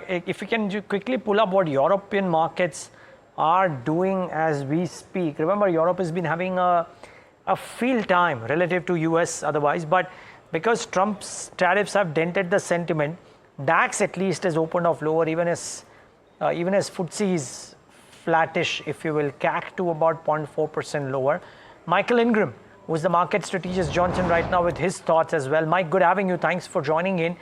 If you can quickly pull up what European markets are doing as we speak. Remember, Europe has been having a field time relative to US otherwise, but because Trump's tariffs have dented the sentiment, DAX at least has opened off lower, even as FTSE is flattish, if you will, CAC to about 0.4% lower. Micael Ingram, who's the market strategist, Johnson right now with his thoughts as well. Mike, good having you. Thanks for joining in.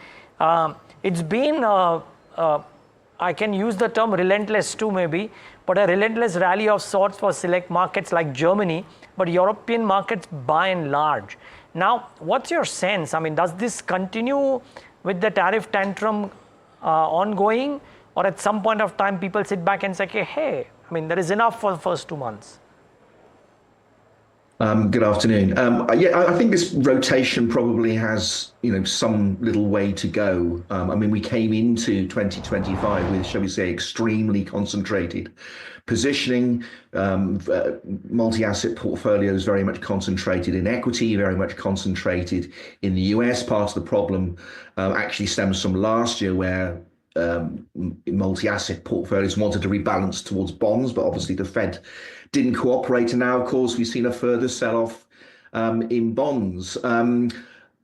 It's been, I can use the term relentless too maybe, but a relentless rally of sorts for select markets like Germany, but European markets by and large. Now, what's your sense? I mean, does this continue with the tariff tantrum ongoing, or at some point of time people sit back and say, hey, I mean, there is enough for the first 2 months? Good afternoon. I think this rotation probably has, some little way to go. I mean, we came into 2025 with, shall we say, extremely concentrated positioning, multi-asset portfolios very much concentrated in equity, very much concentrated in the US. Part of the problem actually stems from last year where multi-asset portfolios wanted to rebalance towards bonds, but obviously the Fed didn't cooperate. And now, of course, we've seen a further sell-off in bonds.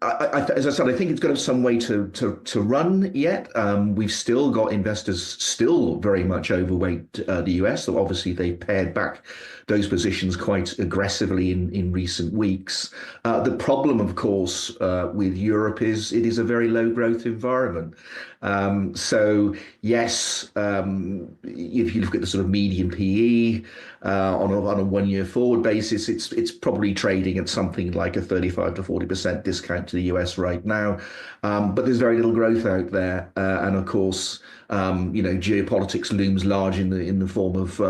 As I said, I think it's got some way to run yet. We've still got investors still very much overweight the US. So obviously they pared back those positions quite aggressively in recent weeks. The problem, of course, with Europe is it is a very low growth environment. So yes, if you look at the sort of median PE on a 1 year forward basis, it's probably trading at something like a 35 to 40% discount to the US right now. But there's very little growth out there, and of course, geopolitics looms large in the form of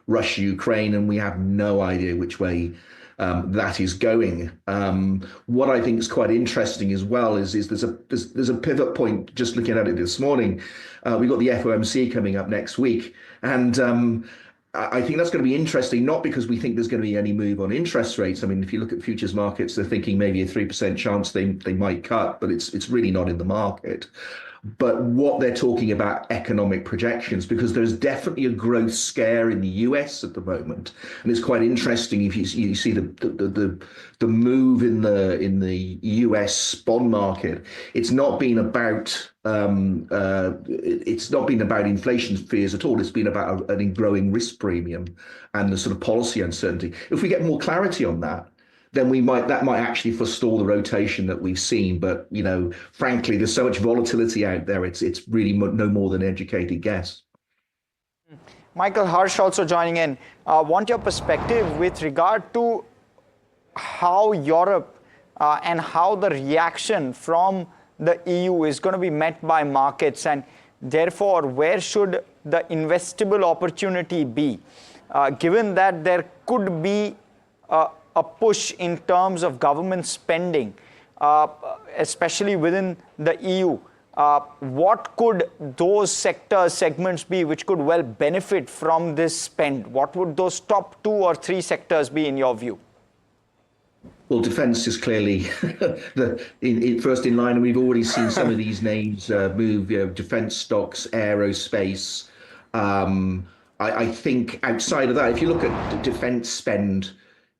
Russia, Ukraine, and we have no idea which way that is going. What I think is quite interesting as well is there's a pivot point. Just looking at it this morning, we've got the FOMC coming up next week, and I think that's going to be interesting, not because we think there's going to be any move on interest rates. I mean, if you look at futures markets, they're thinking maybe a 3% chance they might cut, but it's really not in the market. But what they're talking about economic projections, because there's definitely a growth scare in the US at the moment, and it's quite interesting if you see the move in the US bond market. It's not been about inflation fears at all. It's been about a growing risk premium and the sort of policy uncertainty. If we get more clarity on that, then that might actually forestall the rotation that we've seen. But frankly, there's so much volatility out there. It's really no more than an educated guess. Michael, Harsh also joining in. Want your perspective with regard to how Europe and how the reaction from the EU is going to be met by markets, and therefore where should the investable opportunity be, given that there could be a push in terms of government spending, especially within the EU. What could those segments be which could well benefit from this spend? What would those top 2 or 3 sectors be in your view? Well, defence is clearly first in line, and we've already seen some of these names move. Defence stocks, aerospace. I think outside of that, if you look at the defence spend,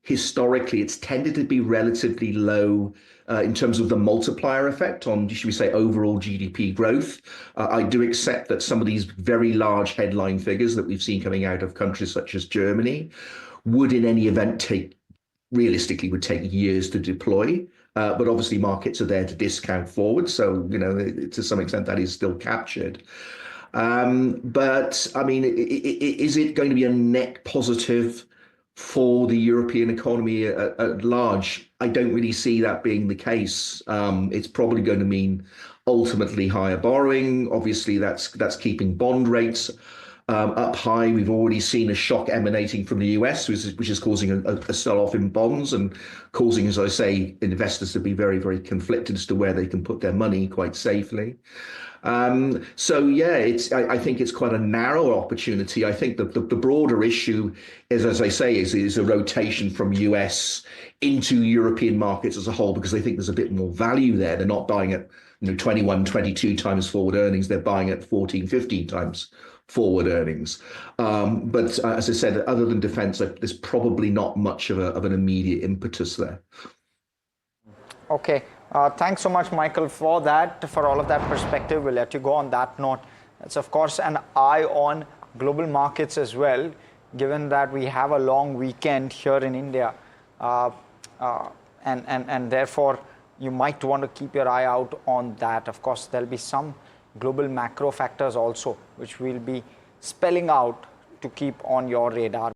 historically, it's tended to be relatively low in terms of the multiplier effect on, should we say, overall GDP growth. I do accept that some of these very large headline figures that we've seen coming out of countries such as Germany would in any event realistically would take years to deploy. But obviously markets are there to discount forward. So, to some extent that is still captured. But I mean, is it going to be a net positive for the European economy at large? I don't really see that being the case. It's probably going to mean ultimately higher borrowing. Obviously, that's keeping bond rates up high. We've already seen a shock emanating from the US, which is causing a sell-off in bonds and causing, as I say, investors to be very, very conflicted as to where they can put their money quite safely. So yeah, I think it's quite a narrow opportunity. I think the broader issue is, as I say, is a rotation from US into European markets as a whole, because they think there's a bit more value there. They're not buying at 21, 22 times forward earnings. They're buying at 14, 15 times forward earnings. But as I said, other than defense, there's probably not much of an immediate impetus there. Okay. Thanks so much, Micael, for that, for all of that perspective. We'll let you go on that note. It's, of course, an eye on global markets as well, given that we have a long weekend here in India. And therefore, you might want to keep your eye out on that. Of course, there'll be some global macro factors also, which we'll be spelling out to keep on your radar.